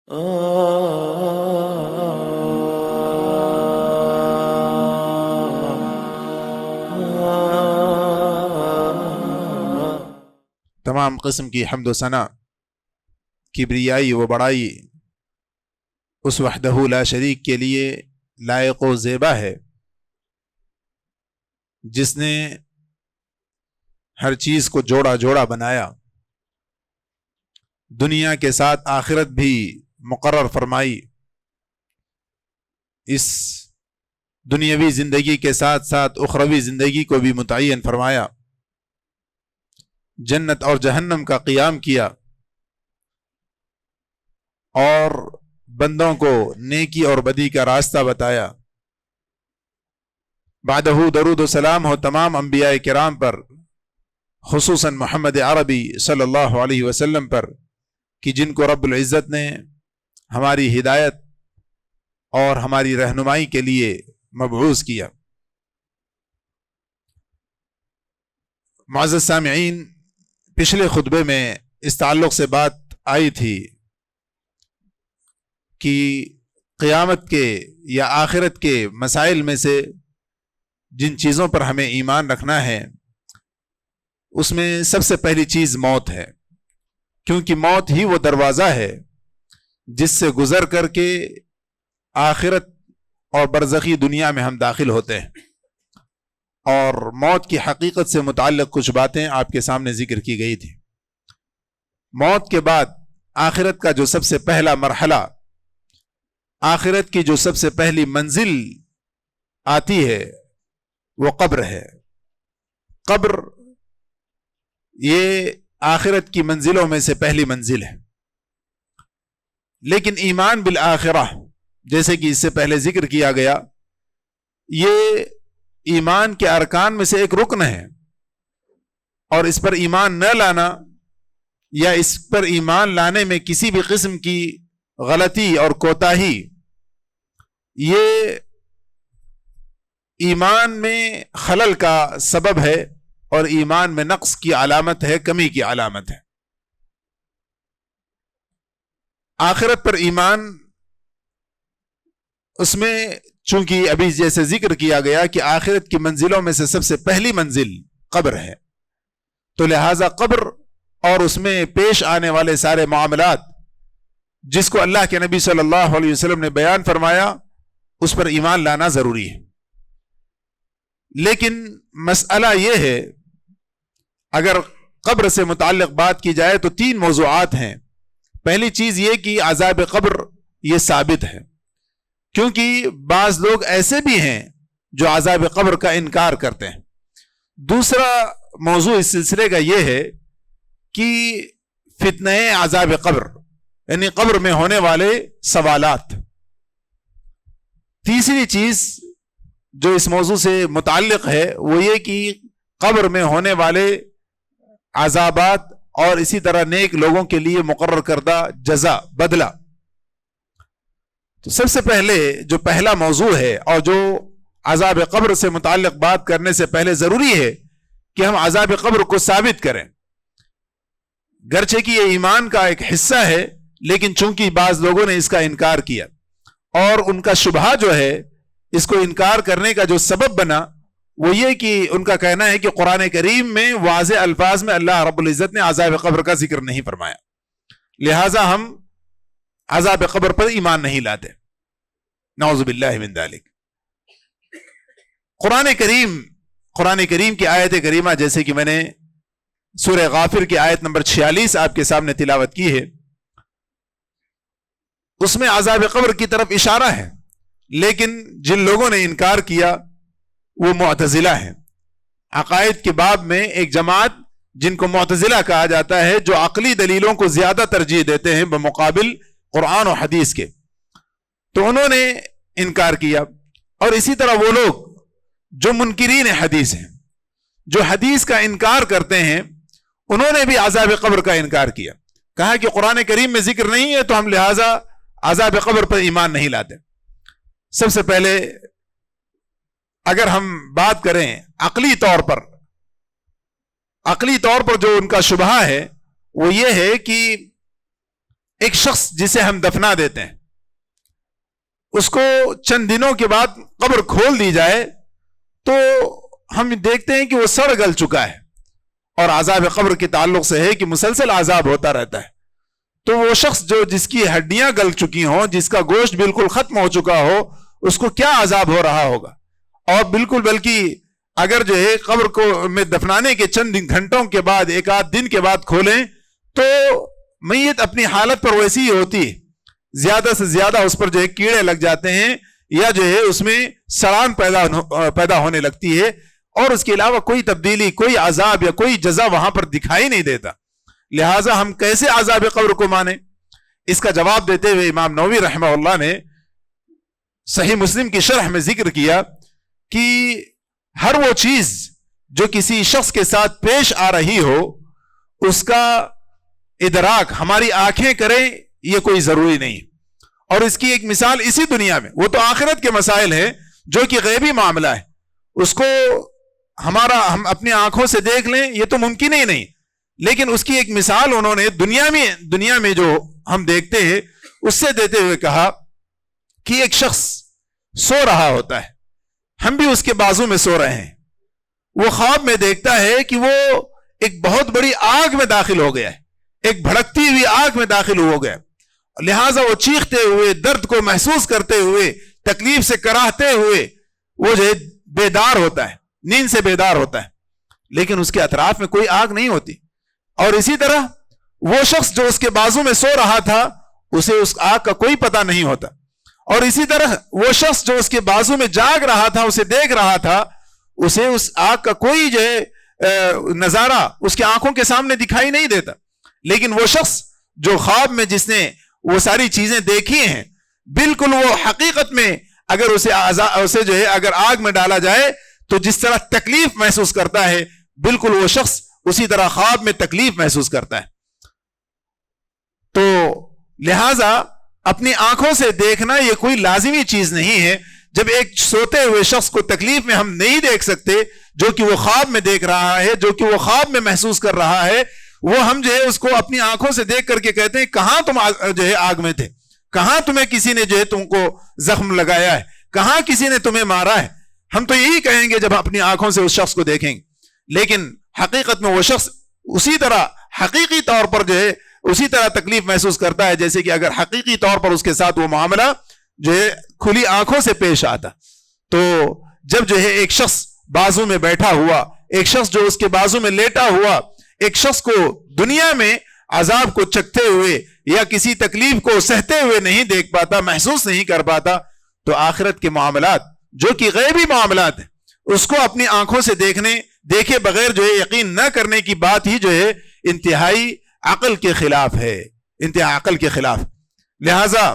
تمام قسم کی حمد و ثنا، کبریائی و بڑائی اس وحدہ لا شریک کے لیے لائق و زیبا ہے جس نے ہر چیز کو جوڑا جوڑا بنایا، دنیا کے ساتھ آخرت بھی مقرر فرمائی، اس دنیاوی زندگی کے ساتھ ساتھ اخروی زندگی کو بھی متعین فرمایا، جنت اور جہنم کا قیام کیا اور بندوں کو نیکی اور بدی کا راستہ بتایا۔ بعدہ درود و سلام ہو تمام انبیاء کرام پر، خصوصاً محمد عربی صلی اللہ علیہ وسلم پر، کہ جن کو رب العزت نے ہماری ہدایت اور ہماری رہنمائی کے لیے مبعوث کیا۔ معزز سامعین، پچھلے خطبے میں اس تعلق سے بات آئی تھی کہ قیامت کے یا آخرت کے مسائل میں سے جن چیزوں پر ہمیں ایمان رکھنا ہے اس میں سب سے پہلی چیز موت ہے، کیونکہ موت ہی وہ دروازہ ہے جس سے گزر کر کے آخرت اور برزخی دنیا میں ہم داخل ہوتے ہیں۔ اور موت کی حقیقت سے متعلق کچھ باتیں آپ کے سامنے ذکر کی گئی تھی۔ موت کے بعد آخرت کا جو سب سے پہلا مرحلہ، آخرت کی جو سب سے پہلی منزل آتی ہے وہ قبر ہے۔ قبر یہ آخرت کی منزلوں میں سے پہلی منزل ہے، لیکن ایمان بالآخرہ جیسے کہ اس سے پہلے ذکر کیا گیا، یہ ایمان کے ارکان میں سے ایک رکن ہے، اور اس پر ایمان نہ لانا یا اس پر ایمان لانے میں کسی بھی قسم کی غلطی اور کوتاہی، یہ ایمان میں خلل کا سبب ہے اور ایمان میں نقص کی علامت ہے، کمی کی علامت ہے۔ آخرت پر ایمان، اس میں چونکہ ابھی جیسے ذکر کیا گیا کہ آخرت کی منزلوں میں سے سب سے پہلی منزل قبر ہے، تو لہذا قبر اور اس میں پیش آنے والے سارے معاملات جس کو اللہ کے نبی صلی اللہ علیہ وسلم نے بیان فرمایا، اس پر ایمان لانا ضروری ہے۔ لیکن مسئلہ یہ ہے، اگر قبر سے متعلق بات کی جائے تو تین موضوعات ہیں۔ پہلی چیز یہ کہ عذاب قبر یہ ثابت ہے، کیونکہ بعض لوگ ایسے بھی ہیں جو عذاب قبر کا انکار کرتے ہیں۔ دوسرا موضوع اس سلسلے کا یہ ہے کہ فتنہ عذاب قبر، یعنی قبر میں ہونے والے سوالات۔ تیسری چیز جو اس موضوع سے متعلق ہے وہ یہ کہ قبر میں ہونے والے عذابات اور اسی طرح نیک لوگوں کے لیے مقرر کردہ جزا، بدلہ۔ تو سب سے پہلے جو پہلا موضوع ہے اور جو عذاب قبر سے متعلق بات کرنے سے پہلے ضروری ہے کہ ہم عذاب قبر کو ثابت کریں، گرچہ کہ یہ ایمان کا ایک حصہ ہے، لیکن چونکہ بعض لوگوں نے اس کا انکار کیا اور ان کا شبہہ جو ہے اس کو انکار کرنے کا جو سبب بنا وہ یہ کہ ان کا کہنا ہے کہ قرآن کریم میں واضح الفاظ میں اللہ رب العزت نے عذاب قبر کا ذکر نہیں فرمایا، لہٰذا ہم عذاب قبر پر ایمان نہیں لاتے، نعوذ باللہ من ذالک۔ قرآن کریم کی آیت کریمہ جیسے کہ میں نے سورہ غافر کی آیت نمبر 46 آپ کے سامنے تلاوت کی ہے، اس میں عذاب قبر کی طرف اشارہ ہے، لیکن جن لوگوں نے انکار کیا وہ معتزلہ ہیں۔ عقائد کے باب میں ایک جماعت جن کو معتزلہ کہا جاتا ہے، جو عقلی دلیلوں کو زیادہ ترجیح دیتے ہیں بمقابل قرآن و حدیث کے، تو انہوں نے انکار کیا۔ اور اسی طرح وہ لوگ جو منکرین حدیث ہیں، جو حدیث کا انکار کرتے ہیں، انہوں نے بھی عذاب قبر کا انکار کیا، کہا کہ قرآن کریم میں ذکر نہیں ہے تو ہم لہٰذا عذاب قبر پر ایمان نہیں لاتے۔ سب سے پہلے اگر ہم بات کریں عقلی طور پر جو ان کا شبہہ ہے وہ یہ ہے کہ ایک شخص جسے ہم دفنا دیتے ہیں، اس کو چند دنوں کے بعد قبر کھول دی جائے تو ہم دیکھتے ہیں کہ وہ سڑ گل چکا ہے، اور عذاب قبر کے تعلق سے ہے کہ مسلسل عذاب ہوتا رہتا ہے. تو وہ شخص جس کی ہڈیاں گل چکی ہوں، جس کا گوشت بالکل ختم ہو چکا ہو، اس کو کیا عذاب ہو رہا ہوگا. اور بالکل بلکہ اگر جو ہے قبر کو میں دفنانے کے چند گھنٹوں کے بعد، ایک آدھ دن کے بعد کھولیں تو میت اپنی حالت پر ویسی ہی ہوتی ہے، زیادہ سے زیادہ اس پر جو ہے کیڑے لگ جاتے ہیں، یا جو ہے اس میں سڑان پیدا ہونے لگتی ہے، اور اس کے علاوہ کوئی تبدیلی، کوئی عذاب یا کوئی جزا وہاں پر دکھائی نہیں دیتا. لہٰذا ہم کیسے عذاب قبر کو مانیں؟ اس کا جواب دیتے ہوئے امام نووی رحمہ اللہ نے صحیح مسلم کی شرح میں ذکر کیا کہ ہر وہ چیز جو کسی شخص کے ساتھ پیش آ رہی ہو، اس کا ادراک ہماری آنکھیں کریں یہ کوئی ضروری نہیں. اور اس کی ایک مثال اسی دنیا میں، وہ تو آخرت کے مسائل ہیں جو کہ غیبی معاملہ ہے، اس کو ہم اپنی آنکھوں سے دیکھ لیں یہ تو ممکن ہی نہیں. لیکن اس کی ایک مثال انہوں نے دنیا میں جو ہم دیکھتے ہیں اس سے دیتے ہوئے کہا کہ ایک شخص سو رہا ہوتا ہے، ہم بھی اس کے بازو میں سو رہے ہیں، وہ خواب میں دیکھتا ہے کہ وہ ایک بہت بڑی آگ میں داخل ہو گیا ہے، ایک بھڑکتی ہوئی آگ میں داخل ہو گیا. لہٰذا وہ چیختے ہوئے، درد کو محسوس کرتے ہوئے، تکلیف سے کراہتے ہوئے وہ جو ہے بیدار ہوتا ہے، نیند سے بیدار ہوتا ہے، لیکن اس کے اطراف میں کوئی آگ نہیں ہوتی. اور اسی طرح وہ شخص جو اس کے بازو میں سو رہا تھا اسے اس آگ کا کوئی پتہ نہیں ہوتا. اور اسی طرح وہ شخص جو اس کے بازو میں جاگ رہا تھا، اسے دیکھ رہا تھا، اسے اس آگ کا کوئی جو ہے نظارہ اس کی آنکھوں کے سامنے دکھائی نہیں دیتا. لیکن وہ شخص جو خواب میں جس نے وہ ساری چیزیں دیکھی ہیں، بالکل وہ حقیقت میں اگر اسے جو ہے اگر آگ میں ڈالا جائے تو جس طرح تکلیف محسوس کرتا ہے، بالکل وہ شخص اسی طرح خواب میں تکلیف محسوس کرتا ہے. تو لہذا اپنی آنکھوں سے دیکھنا یہ کوئی لازمی چیز نہیں ہے. جب ایک سوتے ہوئے شخص کو تکلیف میں ہم نہیں دیکھ سکتے، جو کہ وہ خواب میں دیکھ رہا ہے، جو کہ وہ خواب میں محسوس کر رہا ہے، وہ ہم جو ہے اس کو اپنی آنکھوں سے دیکھ کر کے کہتے ہیں کہاں تم جو ہے آگ میں تھے، کہاں تمہیں کسی نے جو ہے تم کو زخم لگایا ہے، کہاں کسی نے تمہیں مارا ہے. ہم تو یہی کہیں گے جب اپنی آنکھوں سے اس شخص کو دیکھیں گے. لیکن حقیقت میں وہ شخص اسی طرح حقیقی طور پر جو ہے اسی طرح تکلیف محسوس کرتا ہے جیسے کہ اگر حقیقی طور پر اس کے ساتھ وہ معاملہ جو ہے کھلی آنکھوں سے پیش آتا. تو جب جو ہے ایک شخص بازو میں بیٹھا ہوا، ایک شخص جو اس کے بازو میں لیٹا ہوا، ایک شخص کو دنیا میں عذاب کو چکھتے ہوئے یا کسی تکلیف کو سہتے ہوئے نہیں دیکھ پاتا، محسوس نہیں کر پاتا، تو آخرت کے معاملات جو کہ غیبی معاملات ہیں اس کو اپنی آنکھوں سے دیکھے بغیر جو ہے یقین نہ کرنے کی بات ہی جو ہے انتہائی عقل کے خلاف ہے، انتہائی عقل کے خلاف. لہذا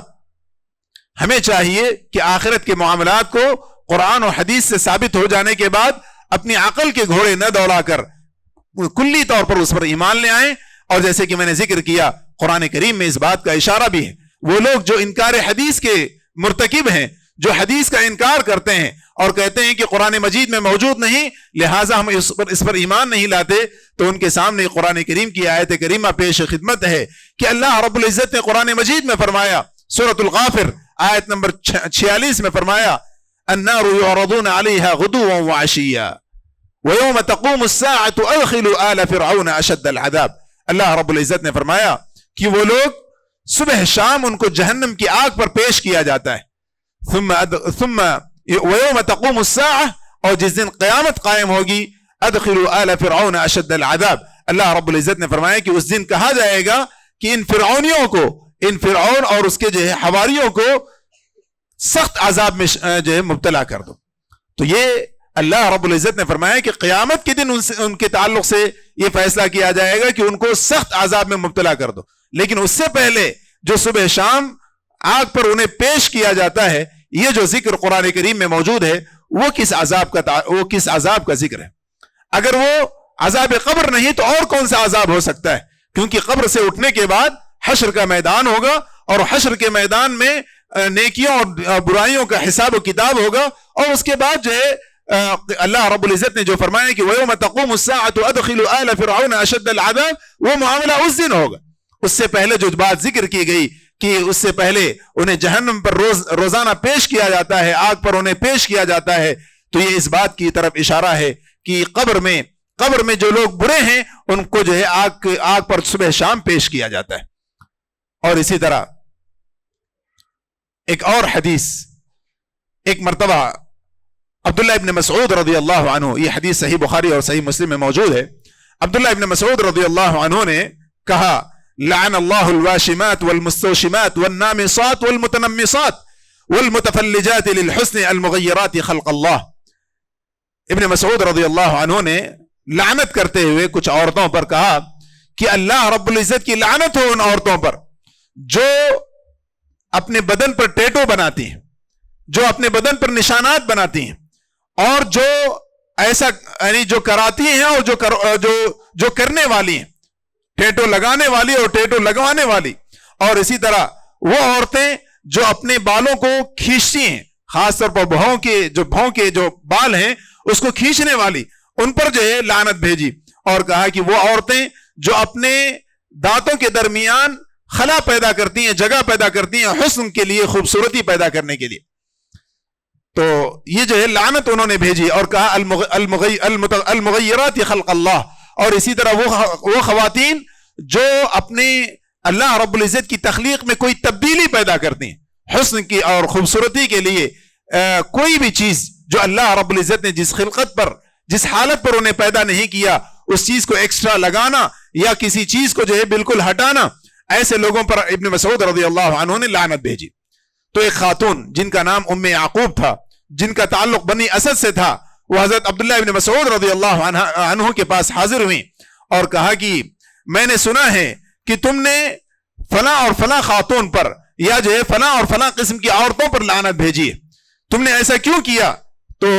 ہمیں چاہیے کہ آخرت کے معاملات کو قرآن و حدیث سے ثابت ہو جانے کے بعد اپنی عقل کے گھوڑے نہ دوڑا کر کلی طور پر اس پر ایمان لے آئیں. اور جیسے کہ میں نے ذکر کیا قرآن کریم میں اس بات کا اشارہ بھی ہے. وہ لوگ جو انکار حدیث کے مرتکب ہیں، جو حدیث کا انکار کرتے ہیں اور کہتے ہیں کہ قرآن مجید میں موجود نہیں لہٰذا ہم اس پر ایمان نہیں لاتے، تو ان کے سامنے قرآن کریم کی آیت کریمہ پیش خدمت ہے کہ اللہ رب العزت نے قرآن مجید میں فرمایا، سورۃ الغافر آیت نمبر 46 میں فرمایا النار يعرضون عليها غدوا وعشيا ويوم تقوم الساعة ادخلوا آل فرعون اشد العذاب. اللہ رب العزت نے فرمایا کہ وہ لوگ صبح شام ان کو جہنم کی آگ پر پیش کیا جاتا ہے، ثم ويوم تقوم الساعة، اور جس دن قیامت قائم ہوگی ادخلوا آل فرعون اشد العذاب. اللہ رب العزت نے فرمایا کہ اس دن کہا جائے گا کہ ان فرعونیوں کو، ان فرعون اور اس کے جو ہے حواریوں کو سخت عذاب میں جو ہے مبتلا کر دو. تو یہ اللہ رب العزت نے فرمایا کہ قیامت کے دن ان کے تعلق سے یہ فیصلہ کیا جائے گا کہ ان کو سخت عذاب میں مبتلا کر دو. لیکن اس سے پہلے جو صبح شام آگ پر انہیں پیش کیا جاتا ہے، یہ جو ذکر قرآن کریم میں موجود ہے وہ کس عذاب کا ذکر ہے؟ اگر وہ عذاب قبر نہیں تو اور کون سا عذاب ہو سکتا ہے؟ کیونکہ قبر سے اٹھنے کے بعد حشر کا میدان ہوگا، اور حشر کے میدان میں نیکیوں اور برائیوں کا حساب و کتاب ہوگا. اور اس کے بعد جو ہے اللہ رب العزت نے جو فرمایا کہ وَيَوْمَ تَقُومُ السَّاعَةُ أَدْخِلُوا آلَ فِرْعَوْنَ أَشَدَّ الْعَذَابِ، وہ معاملہ اس دن ہوگا. اس سے پہلے جو بات ذکر کی گئی کہ اس سے پہلے انہیں جہنم پر روزانہ پیش کیا جاتا ہے، آگ پر انہیں پیش کیا جاتا ہے، تو یہ اس بات کی طرف اشارہ ہے کہ قبر میں جو لوگ برے ہیں ان کو جو ہے آگ پر صبح شام پیش کیا جاتا ہے۔ اور اسی طرح ایک اور حدیث، ایک مرتبہ عبداللہ ابن مسعود رضی اللہ عنہ، یہ حدیث صحیح بخاری اور صحیح مسلم میں موجود ہے، عبداللہ ابن مسعود رضی اللہ عنہ نے کہا لعن اللہ الواشمات والمستوشمات والنامصات والمتنمصات والمتفلجات للحسن المغیرات خلق اللہ۔ ابن مسعود رضی اللہ عنہ نے لعنت کرتے ہوئے کچھ عورتوں پر کہا کہ اللہ رب العزت کی لعنت ہو ان عورتوں پر جو اپنے بدن پر ٹیٹو بناتی ہیں، جو اپنے بدن پر نشانات بناتی ہیں، اور جو ایسا یعنی جو کراتی ہیں اور جو کرنے والی ہیں، ٹیٹو لگانے والی اور ٹیٹو لگوانے والی، اور اسی طرح وہ عورتیں جو اپنے بالوں کو کھینچتی ہیں، خاص طور پر بھوں کے جو بال ہیں اس کو کھینچنے والی، ان پر جو ہے لعنت بھیجی، اور کہا کہ وہ عورتیں جو اپنے دانتوں کے درمیان خلا پیدا کرتی ہیں، جگہ پیدا کرتی ہیں حسن کے لیے، خوبصورتی پیدا کرنے کے لیے، تو یہ جو ہے لعنت انہوں نے بھیجی، اور کہا المغیرات خلق اللہ۔ اور اسی طرح وہ خواتین جو اپنے اللہ رب العزت کی تخلیق میں کوئی تبدیلی پیدا کرتی ہیں حسن کی اور خوبصورتی کے لیے، کوئی بھی چیز جو اللہ رب العزت نے جس خلقت پر، جس حالت پر انہیں پیدا نہیں کیا، اس چیز کو ایکسٹرا لگانا یا کسی چیز کو جو ہے بالکل ہٹانا، ایسے لوگوں پر ابن مسعود رضی اللہ عنہ نے لعنت بھیجی۔ تو ایک خاتون جن کا نام ام یعقوب تھا، جن کا تعلق بنی اسد سے تھا، وہ حضرت عبداللہ ابن مسعود رضی اللہ عنہ کے پاس حاضر ہوئی اور کہا کہ میں نے سنا ہے کہ تم نے فلاں اور فلاں خاتون پر یا جو ہے فلاں اور فلاں قسم کی عورتوں پر لعنت بھیجی ہے، تم نے ایسا کیوں کیا؟ تو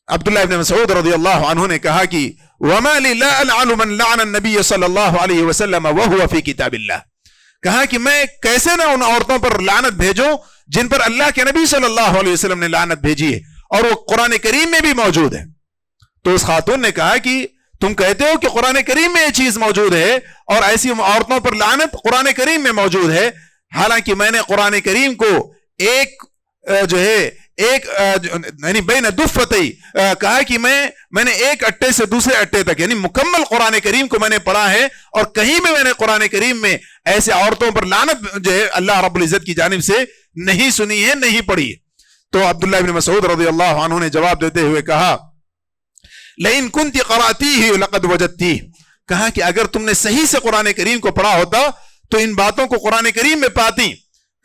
عبداللہ ابن مسعود رضی اللہ عنہ نے کہا کہ وَمَا لِي لَا أَلْعَنُ مَنْ لَعْنَ النَّبِيَّ صلی اللہ علیہ وسلم وَهُوَ فِي کتاب اللہ۔ کہا کہ میں کیسے نہ ان عورتوں پر لعنت بھیجوں جن پر اللہ کے نبی صلی اللہ علیہ وسلم نے لعنت بھیجی ہے اور وہ قرآن کریم میں بھی موجود ہے۔ تو اس خاتون نے کہا کہ تم کہتے ہو کہ قرآن کریم میں یہ چیز موجود ہے اور ایسی عورتوں پر لعنت قرآن کریم میں موجود ہے، حالانکہ میں نے قرآن کریم کو ایک یعنی بین دفتئی کہا کہ میں نے ایک اٹے سے دوسرے اٹے تک یعنی مکمل قرآن کریم کو میں نے پڑھا ہے، اور کہیں بھی میں نے قرآن کریم میں ایسے عورتوں پر لعنت جو ہے اللہ رب العزت کی جانب سے نہیں سنی ہے، نہیں پڑھی ہے۔ تو عبداللہ ابن مسعود رضی اللہ عنہ نے جواب دیتے ہوئے کہا لئن كنت قرأتيه لقد وجدتيه، کہا کہ اگر تم نے صحیح سے قرآن کریم کو پڑھا ہوتا تو ان باتوں کو قرآن کریم میں پاتی۔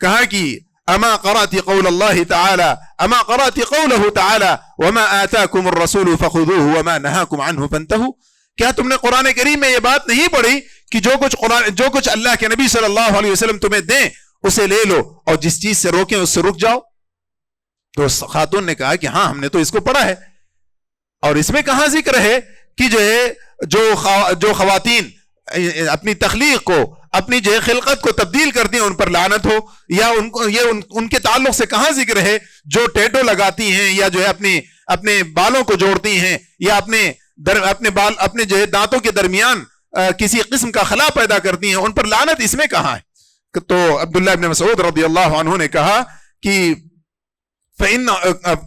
کہا کہ اما قرأت قول اللہ تعالی اما قرأت قوله تعالی وما آتاكم الرسول فخذوه وما نهاكم عنه فانتهوا، کیا تم نے قرآن کریم میں یہ بات نہیں پڑھی کہ جو کچھ اللہ کے نبی صلی اللہ علیہ وسلم تمہیں دیں اسے لے لو اور جس چیز سے روکیں اس سے رک جاؤ؟ تو خاتون نے کہا کہ ہاں ہم نے تو اس کو پڑھا ہے، اور اس میں کہاں ذکر ہے کہ جو خواتین اپنی تخلیق کو، اپنی جو خلقت کو تبدیل کرتی ہیں ان پر لعنت ہو، یا ان کے تعلق سے کہاں ذکر ہے جو ٹیٹو لگاتی ہیں یا جو ہے اپنے بالوں کو جوڑتی ہیں یا اپنے جو ہے دانتوں کے درمیان کسی قسم کا خلا پیدا کرتی ہیں، ان پر لعنت اس میں کہاں ہے؟ تو عبداللہ ابن مسعود رضی اللہ عنہ نے کہا کہ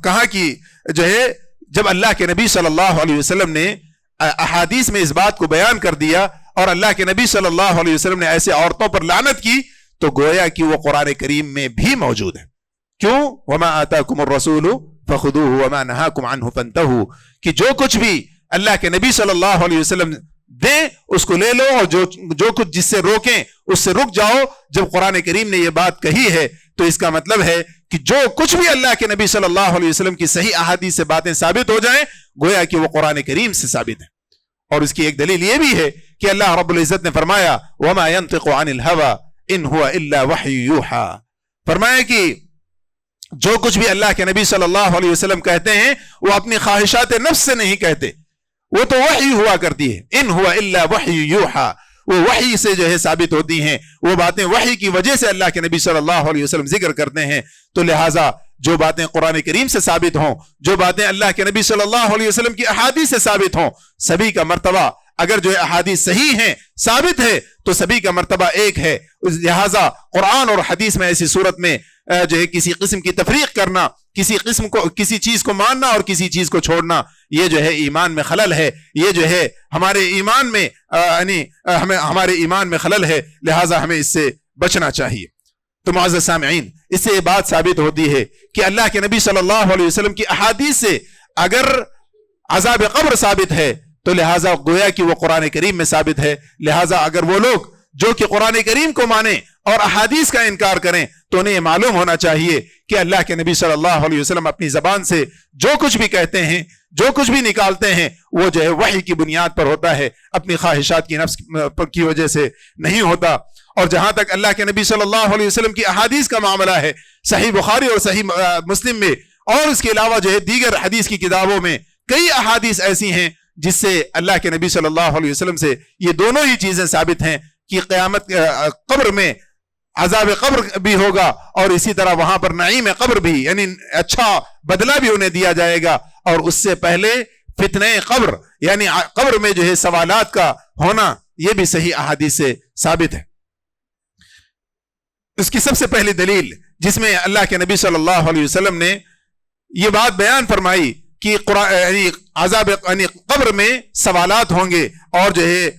کہا کہ جو ہے جب اللہ کے نبی صلی اللہ علیہ وسلم نے احادیث میں اس بات کو بیان کر دیا اور اللہ کے نبی صلی اللہ علیہ وسلم نے ایسے عورتوں پر لعنت کی، تو گویا کہ وہ قرآن کریم میں بھی موجود ہے۔ کیوں؟ وما آتاکم الرسول فخذوه وما نهاکم عنہ فانتہوا، کہ جو کچھ بھی اللہ کے نبی صلی اللہ علیہ وسلم دیں اس کو لے لو، اور جو کچھ جس سے روکیں اس سے رک جاؤ۔ جب قرآن کریم نے یہ بات کہی ہے تو اس کا مطلب ہے کہ جو کچھ بھی اللہ کے نبی صلی اللہ علیہ وسلم کی صحیح احادیث سے باتیں ثابت ہو جائیں گویا کہ وہ قرآن کریم سے ثابت ہے۔ اور اس کی ایک دلیل یہ بھی ہے کہ اللہ رب العزت نے فرمایا وَمَا يَنطِقُ عَنِ الْهَوَىٰ إِنْ هُوَ إِلَّا وَحْيٌ يُوحَىٰ، فرمایا کہ جو کچھ بھی اللہ کے نبی صلی اللہ علیہ وسلم کہتے ہیں وہ اپنی خواہشات نفس سے نہیں کہتے، وہ تو وحی ہوا کرتی ہے۔ ان ہوا الا وحی یوحا، وہ وحی سے جو ہے ثابت ہوتی ہیں، وہ باتیں وحی کی وجہ سے اللہ کے نبی صلی اللہ علیہ وسلم ذکر کرتے ہیں۔ تو لہٰذا جو باتیں قرآن کریم سے ثابت ہوں، جو باتیں اللہ کے نبی صلی اللہ علیہ وسلم کی احادیث سے ثابت ہوں، سبھی کا مرتبہ اگر جو ہے احادیث صحیح ہیں، ثابت ہے، تو سبھی کا مرتبہ ایک ہے. لہٰذا قرآن اور حدیث میں ایسی صورت میں جو ہے کسی قسم کی تفریق کرنا، کسی چیز کو ماننا اور کسی چیز کو چھوڑنا، یہ جو ہے ایمان میں خلل ہے، یہ جو ہے ہمارے ایمان میں ہمارے ایمان میں خلل ہے. لہٰذا ہمیں اس سے بچنا چاہیے. تو معزز سامعین، اس سے یہ بات ثابت ہوتی ہے کہ اللہ کے نبی صلی اللہ علیہ وسلم کی احادیث سے اگر عذاب قبر ثابت ہے تو لہٰذا گویا کہ وہ قرآن کریم میں ثابت ہے. لہٰذا اگر وہ لوگ جو کہ قرآن کریم کو مانیں اور احادیث کا انکار کریں تو انہیں یہ معلوم ہونا چاہیے کہ اللہ کے نبی صلی اللہ علیہ وسلم اپنی زبان سے جو کچھ بھی کہتے ہیں، جو کچھ بھی نکالتے ہیں، وہ جو ہے وحی کی بنیاد پر ہوتا ہے، اپنی خواہشات کی نفس کی وجہ سے نہیں ہوتا. اور جہاں تک اللہ کے نبی صلی اللہ علیہ وسلم کی احادیث کا معاملہ ہے، صحیح بخاری اور صحیح مسلم میں اور اس کے علاوہ جو ہے دیگر حدیث کی کتابوں میں کئی احادیث ایسی ہیں جس سے اللہ کے نبی صلی اللہ علیہ وسلم سے یہ دونوں ہی چیزیں ثابت ہیں کہ قیامت قبر میں عذاب قبر بھی ہوگا اور اسی طرح وہاں پر نعیم قبر بھی، یعنی اچھا بدلہ بھی انہیں دیا جائے گا. اور اس سے پہلے فتنہ قبر یعنی قبر میں جو ہے سوالات کا ہونا، یہ بھی صحیح احادیث سے ثابت ہے. اس کی سب سے پہلی دلیل جس میں اللہ کے نبی صلی اللہ علیہ وسلم نے یہ بات بیان فرمائی کہ یعنی عذاب یعنی قبر میں سوالات ہوں گے اور جو ہے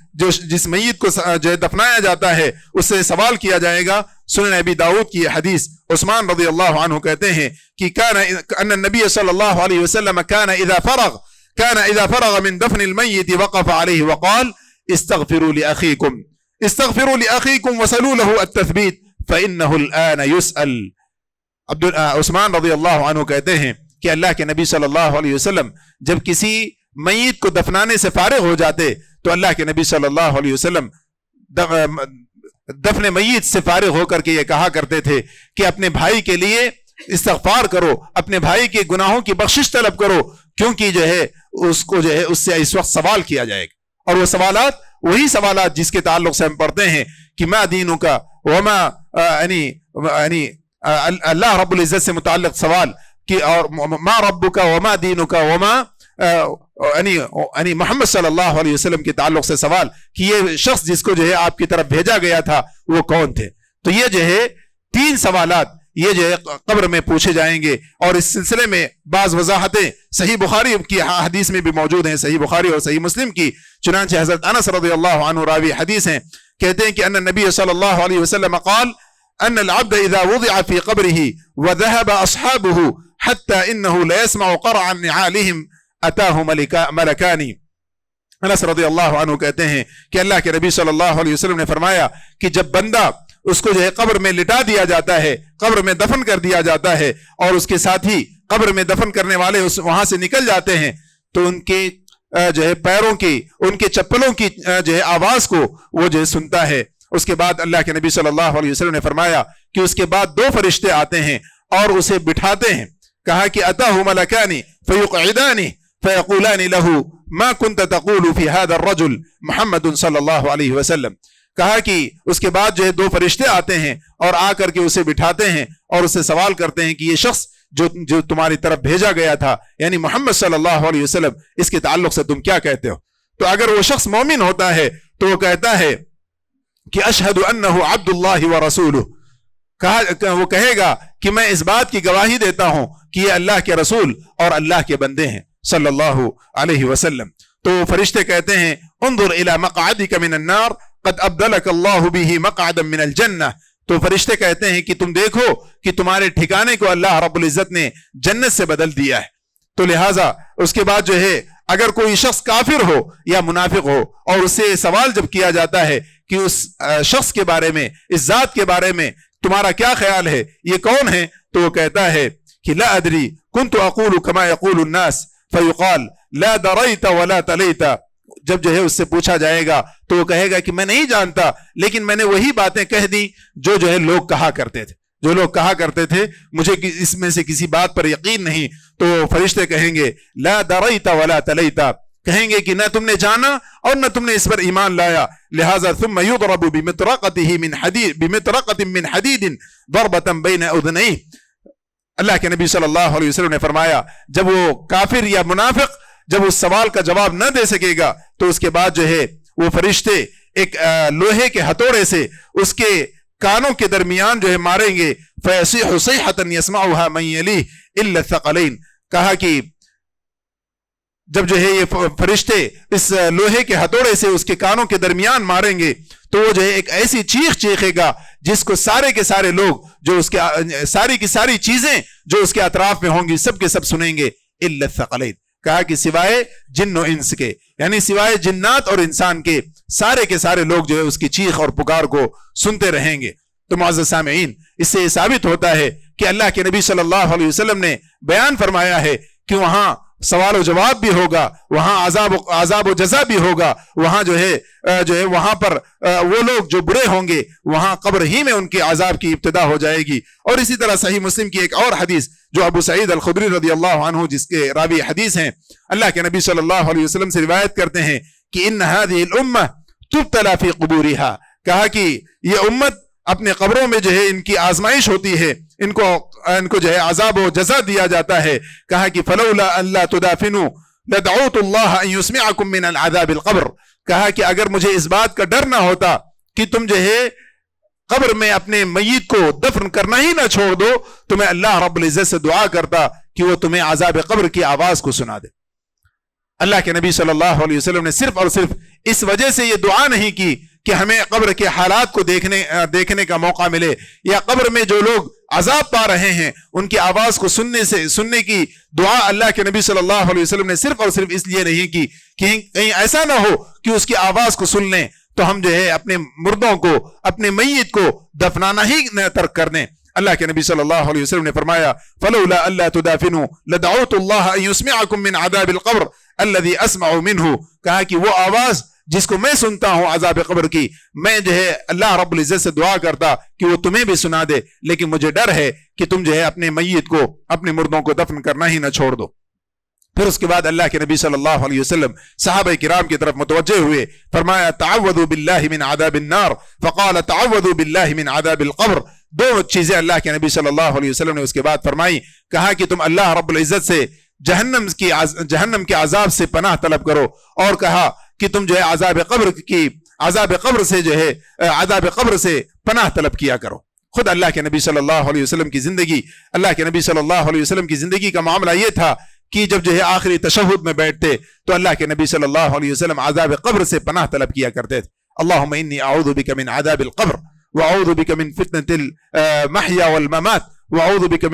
جس میت کو جو ہے دفنایا جاتا ہے اس سے سوال کیا جائے گا. سنن ابی داؤد کی حدیث، عثمان رضی اللہ عنہ کہتے ہیں کہ ان النبی صلی اللہ علیہ وسلم كان اذا فرغ من دفن المیت وقف علیہ وقال استغفروا لاخیکم وسلوا له التثبیت فإنه الآن يسأل. عثمان رضی اللہ عنہ کہتے ہیں کہ اللہ کے نبی صلی اللہ علیہ وسلم جب کسی میت کو دفنانے سے فارغ ہو جاتے تو اللہ کے نبی صلی اللہ علیہ وسلم دفن میت سے فارغ ہو کر کے یہ کہا کرتے تھے کہ اپنے بھائی کے لیے استغفار کرو، اپنے بھائی کے گناہوں کی بخشش طلب کرو، کیونکہ جو ہے اس کو جو ہے اس سے اس وقت سوال کیا جائے گا. اور وہ سوالات وہی سوالات جس کے تعلق سے ہم پڑھتے ہیں کہ ما دینک وما یعنی اللہ رب العزت سے متعلق سوال کہ اور ما ربک وما دینک وما یعنی محمد صلی اللہ علیہ وسلم کے تعلق سے سوال کہ یہ شخص جس کو جو ہے آپ کی طرف بھیجا گیا تھا وہ کون تھے. تو یہ جو ہے تین سوالات یہ جو ہے قبر میں پوچھے جائیں گے. اور اس سلسلے میں بعض وضاحتیں صحیح بخاری کی حدیث میں بھی موجود ہیں، صحیح بخاری اور صحیح مسلم کی. چنانچہ حضرت انس رضی اللہ عنہ راوی حدیث ہیں، کہتے ہیں کہ ان النبی صلی اللہ علیہ وسلم قال ان العبد اذا وضع في قبره وذهب اصحابه حتى انه لا يسمع قرع نعالهم اتاه ملکان. انس رضی اللہ عنہ کہتے ہیں کہ اللہ کے نبی صلی اللہ علیہ وسلم نے فرمایا کہ جب بندہ اس کو جو ہے قبر میں لٹا دیا جاتا ہے، قبر میں دفن کر دیا جاتا ہے اور اس کے ساتھی قبر میں دفن کرنے والے وہاں سے نکل جاتے ہیں تو ان کے جو ہے پیروں کی، ان کے چپلوں کی جو ہے آواز کو وہ جو ہے سنتا ہے. اس کے بعد اللہ کے نبی صلی اللہ علیہ وسلم نے فرمایا کہ اس کے بعد دو فرشتے آتے ہیں اور اسے بٹھاتے ہیں. کہا کہ اتاہ ملکان فیقعدان فیقولان له ما كنت تقول في هذا الرجل محمد صلی اللہ علیہ وسلم. کہا کہ اس کے بعد جو ہے دو فرشتے آتے ہیں اور آ کر کے اسے بٹھاتے ہیں اور اسے سوال کرتے ہیں کہ یہ شخص جو تمہاری طرف بھیجا گیا تھا یعنی محمد صلی اللہ علیہ وسلم، اس کے تعلق سے تم کیا کہتے ہو. تو اگر وہ شخص مومن ہوتا ہے تو وہ کہتا ہے کہ اشہد انہ عبد اللہ ورسولہ. وہ کہے گا کہ میں اس بات کی گواہی دیتا ہوں کہ یہ اللہ کے رسول اور اللہ کے بندے ہیں صلی اللہ علیہ وسلم. تو فرشتے کہتے ہیں انظر الی مقعدک من النار قد ابدلک اللہ بہ مقعدا من الجنہ. تو فرشتے کہتے ہیں کہ تم دیکھو کہ تمہارے ٹھکانے کو اللہ رب العزت نے جنت سے بدل دیا ہے. تو لہٰذا اس کے بعد جو ہے اگر کوئی شخص کافر ہو یا منافق ہو اور اس سے سوال جب کیا جاتا ہے کہ اس شخص کے بارے میں، اس ذات کے بارے میں تمہارا کیا خیال ہے، یہ کون ہے، تو وہ کہتا ہے کہ لا ادری كنت اقول كما يقول الناس فيقال لا دريت ولا تليت. جب جو ہے اس سے پوچھا جائے گا تو وہ کہے گا کہ میں نہیں جانتا لیکن میں نے وہی باتیں کہہ دی جو ہے لوگ کہا کرتے تھے، جو لوگ کہا کرتے تھے، مجھے اس میں سے کسی بات پر یقین نہیں. تو فرشتے کہیں گے لا دریت ولا تلیت، کہیں گے کہ نہ تم نے جانا اور نہ تم نے اس پر ایمان لایا. لہذا ثم یضرب بمطرقته من حدید ضربة بین اذنیہ. اللہ کے نبی صلی اللہ علیہ وسلم نے فرمایا جب وہ کافر یا منافق جب اس سوال کا جواب نہ دے سکے گا تو اس کے بعد جو ہے وہ فرشتے ایک لوہے کے ہتھوڑے سے اس کے کانوں کے درمیان جو ہے ماریں گے. فَيَصِيحُ صَيْحَةً يَسْمَعُهَا مَنْ يَلِيهِ إِلَّا الثَّقَلَيْنِ. کہا کہ جب جو ہے یہ فرشتے اس لوہے کے ہتھوڑے سے اس کے کانوں کے درمیان ماریں گے تو وہ جو ہے ایک ایسی چیخ چیخے گا جس کو سارے کے سارے لوگ جو اس کے ساری کی ساری چیزیں جو اس کے اطراف میں ہوں گی سب کے سب سنیں گے. إِلَّا الثَّقَلَيْنِ. کہا کہ سوائے جن و انس کے، یعنی سوائے جنات اور انسان کے سارے کے لوگ جو ہے اس کی چیخ اور پکار کو سنتے رہیں گے. تو معزز سامعین، اس سے یہ ثابت ہوتا ہے کہ اللہ کے نبی صلی اللہ علیہ وسلم نے بیان فرمایا ہے کہ وہاں سوال و جواب بھی ہوگا، وہاں عذاب و جزا بھی ہوگا، وہاں جو ہے وہاں پر وہ لوگ جو برے ہوں گے وہاں قبر ہی میں ان کے عذاب کی ابتدا ہو جائے گی. اور اسی طرح صحیح مسلم کی ایک اور حدیث جو ابو سعید الخدری رضی اللہ عنہ جس کے راوی حدیث ہیں، اللہ کے نبی صلی اللہ علیہ وسلم سے روایت کرتے ہیں کہ ان هذه الامه تبتلى في قبورها. کہا کہ یہ امت اپنے قبروں میں جو ہے ان کی آزمائش ہوتی ہے، ان کو جو ہے عذاب و جزا دیا جاتا ہے. کہا کہ فلولا الا تدافنوا لدعوت الله ان يسمعكم من العذاب القبر. کہا کہ اگر مجھے اس بات کا ڈر نہ ہوتا کہ تم جو ہے قبر میں اپنے میت کو دفن کرنا ہی نہ چھوڑ دو تو میں اللہ رب العزت سے دعا کرتا کہ وہ تمہیں عذاب قبر کی آواز کو سنا دے. اللہ کے نبی صلی اللہ علیہ وسلم نے صرف اور صرف اس وجہ سے یہ دعا نہیں کی کہ ہمیں قبر کے حالات کو دیکھنے کا موقع ملے، یا قبر میں جو لوگ عذاب پا رہے ہیں ان کی آواز کو سننے کی دعا اللہ کے نبی صلی اللہ علیہ وسلم نے صرف اور صرف اس لیے نہیں کی کہ کہیں ایسا نہ ہو کہ اس کی آواز کو سن لیں تو ہم جو ہے اپنے مردوں کو، اپنے میت کو دفنانا ہی نہ ترک کر دیں. اللہ کے نبی صلی اللہ علیہ وسلم نے فرمایا فلولا الا تدافنوا لدعوت الله ان يسمعكم من عذاب القبر الذي اسمع منه. کہا کہ وہ آواز جس کو میں سنتا ہوں عذاب قبر کی، میں جو ہے اللہ رب العزت سے دعا کرتا کہ وہ تمہیں بھی سنا دے، لیکن مجھے ڈر ہے کہ تم جو ہے اپنے میت کو، اپنے مردوں کو دفن کرنا ہی نہ چھوڑ دو. پھر اس کے بعد اللہ کے نبی صلی اللہ علیہ وسلم صحابہ کرام کی طرف متوجہ ہوئے، فرمایا تعوذوا باللہ من عذاب النار فقال تعوذوا باللہ من عذاب القبر. دو چیزیں اللہ کے نبی صلی اللہ علیہ وسلم نے اس کے بعد فرمائی. کہا کہ تم اللہ رب العزت سے جہنم کے عذاب سے پناہ طلب کرو، اور کہا کہ تم جو ہے عذاب قبر سے جو ہے عذاب قبر سے پناہ طلب کیا کرو. خود اللہ کے نبی صلی اللہ علیہ وسلم کی زندگی، اللہ کے نبی صلی اللہ علیہ وسلم کی زندگی کا معاملہ یہ تھا کہ جب جو ہے آخری تشہد میں بیٹھتے تو اللہ کے نبی صلی اللہ علیہ وسلم عذاب قبر سے پناہ طلب کیا کرتے تھے. اللہم انی اعوذ بک من عذاب القبر واعوذ بک من فتنة المحیا والممات واعوذ بک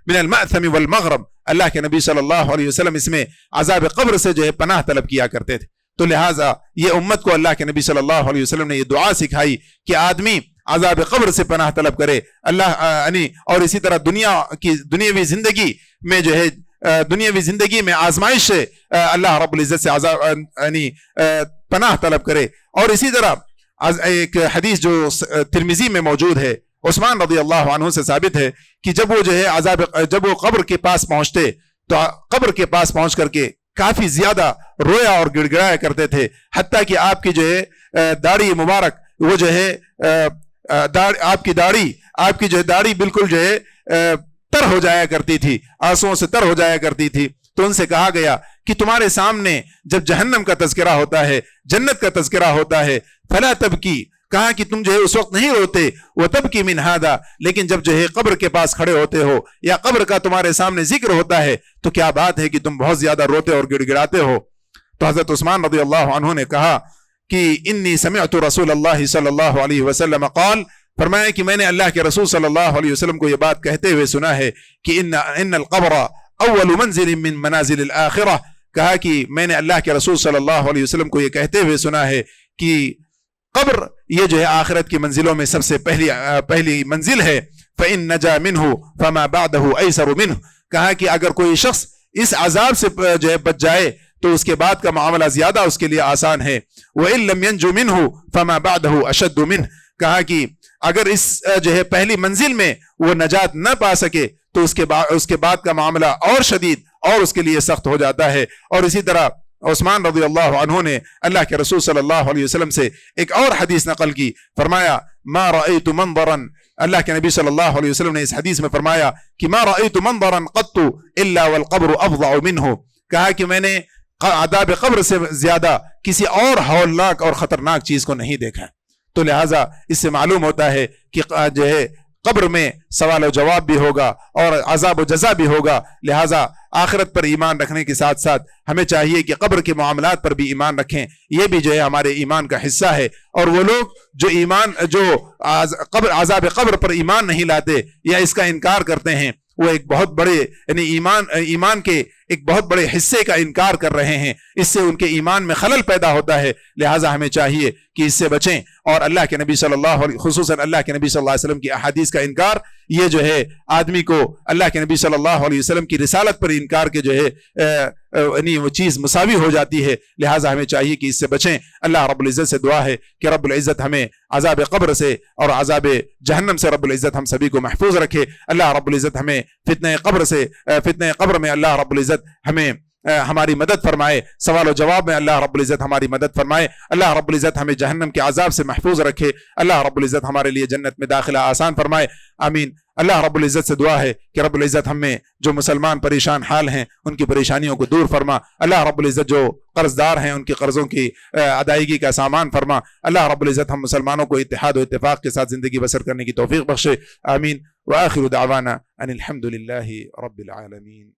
من المأثم والمغرم. اللہ کے نبی صلی اللہ علیہ وسلم اس میں عذاب قبر سے جو ہے پناہ طلب کیا کرتے تھے. تو لہٰذا یہ امت کو اللہ کے نبی صلی اللہ علیہ وسلم نے یہ دعا سکھائی کہ آدمی عذاب قبر سے پناہ طلب کرے اللہ اور اسی طرح دنیاوی زندگی میں جو ہے دنیاوی زندگی میں آزمائش سے اللہ رب العزت سے پناہ طلب کرے. اور اسی طرح ایک حدیث جو ترمذی میں موجود ہے، عثمان رضی اللہ عنہ سے ثابت ہے کہ جب وہ جو ہے جب وہ قبر کے پاس پہنچتے تو قبر کے پاس پہنچ کر کے کافی زیادہ رویا اور گڑ گڑایا کرتے تھے، حتیٰ کہ آپ کی جو ہے داڑھی مبارک وہ جو ہے آپ کی جو ہے داڑھی بالکل جو ہے تر ہو جایا کرتی تھی، آنسوؤں سے تر ہو جایا کرتی تھی. تو ان سے کہا گیا کہ تمہارے سامنے جب جہنم کا تذکرہ ہوتا ہے، جنت کا تذکرہ ہوتا ہے، فلا تبکی، کہا کہ تم جو ہے اس وقت نہیں روتے، وہ تبکی من ہذا، لیکن جب جو ہے قبر کے پاس کھڑے ہوتے ہو یا قبر کا تمہارے سامنے ذکر ہوتا ہے تو کیا بات ہے کہ تم بہت زیادہ روتے اور گڑ گڑاتے ہو. تو حضرت عثمان رضی اللہ عنہ نے کہا کہ انی سمعت رسول اللہ صلی اللہ علیہ وسلم قال، فرمایا کہ میں نے اللہ کے رسول صلی اللہ علیہ وسلم کو یہ بات کہتے ہوئے سنا ہے کہ ان القبر اول منزل من منازل الاخرہ. کہا کہ میں نے اللہ کے رسول صلی اللہ علیہ وسلم کو یہ کہتے ہوئے سنا ہے کہ قبر یہ جو ہے آخرت کی منزلوں میں سب سے پہلی منزل ہے. فإن نجا منه فما بعده أيسر منه. کہا کہ اگر کوئی شخص اس عذاب سے جو ہے بچ جائے تو اس کے بعد کا معاملہ زیادہ اس کے لیے آسان ہے. وإن لم ينجو منه فما بعده أشد منه. کہا کہ اگر اس جو ہے پہلی منزل میں وہ نجات نہ پا سکے تو اس کے بعد کا معاملہ اور شدید اور اس کے لیے سخت ہو جاتا ہے. اور اسی طرح عثمان رضی اللہ عنہ نے اللہ کے رسول صلی اللہ علیہ وسلم سے ایک اور حدیث نقل کی، فرمایا ما رأيت منظرا، اللہ کے نبی صلی اللہ علیہ وسلم نے اس حدیث میں فرمایا کہ ما رأيت منظرا قط الا والقبر افظع منه، کہا کہ میں نے عذاب قبر سے زیادہ کسی اور ہولناک اور خطرناک چیز کو نہیں دیکھا۔ تو لہٰذا اس سے معلوم ہوتا ہے کہ جو ہے قبر میں سوال و جواب بھی ہوگا اور عذاب و جزا بھی ہوگا، لہٰذا آخرت پر ایمان رکھنے کے ساتھ ساتھ ہمیں چاہیے کہ قبر کے معاملات پر بھی ایمان رکھیں، یہ بھی جو ہے ہمارے ایمان کا حصہ ہے۔ اور وہ لوگ جو عذاب قبر پر ایمان نہیں لاتے یا اس کا انکار کرتے ہیں، وہ ایک بہت بڑے یعنی ایمان کے ایک بہت بڑے حصے کا انکار کر رہے ہیں، اس سے ان کے ایمان میں خلل پیدا ہوتا ہے۔ لہٰذا ہمیں چاہیے کہ اس سے بچیں، اور اللہ کے نبی صلی اللہ علیہ خصوصاً اللہ کے نبی صلی اللہ علیہ وسلم کی احادیث کا انکار، یہ جو ہے آدمی کو اللہ کے نبی صلی اللہ علیہ وسلم کی رسالت پر انکار کے جو ہے یعنی وہ چیز مساوی ہو جاتی ہے۔ لہٰذا ہمیں چاہیے کہ اس سے بچیں۔ اللہ رب العزت سے دعا ہے کہ رب العزت ہمیں عذاب قبر سے اور عذاب جہنم سے رب العزت ہم سبھی کو محفوظ رکھے۔ اللہ رب العزت ہمیں فتنہ قبر میں اللہ رب العزت ہمیں ہماری مدد فرمائے، سوال و جواب میں اللہ رب العزت ہماری مدد فرمائے۔ اللہ رب العزت ہمیں جہنم کے عذاب سے محفوظ رکھے۔ اللہ رب العزت ہمارے لیے جنت میں داخلہ آسان فرمائے، آمین۔ اللہ رب العزت سے دعا ہے کہ رب العزت ہم میں جو مسلمان پریشان حال ہیں ان کی پریشانیوں کو دور فرما۔ اللہ رب العزت جو قرض دار ہیں ان کی قرضوں کی ادائیگی کا سامان فرما۔ اللہ رب العزت ہم مسلمانوں کو اتحاد و اتفاق کے ساتھ زندگی بسر کرنے کی توفیق بخشے، آمین۔ وآخر دعوانا ان الحمد للہ رب العالمین۔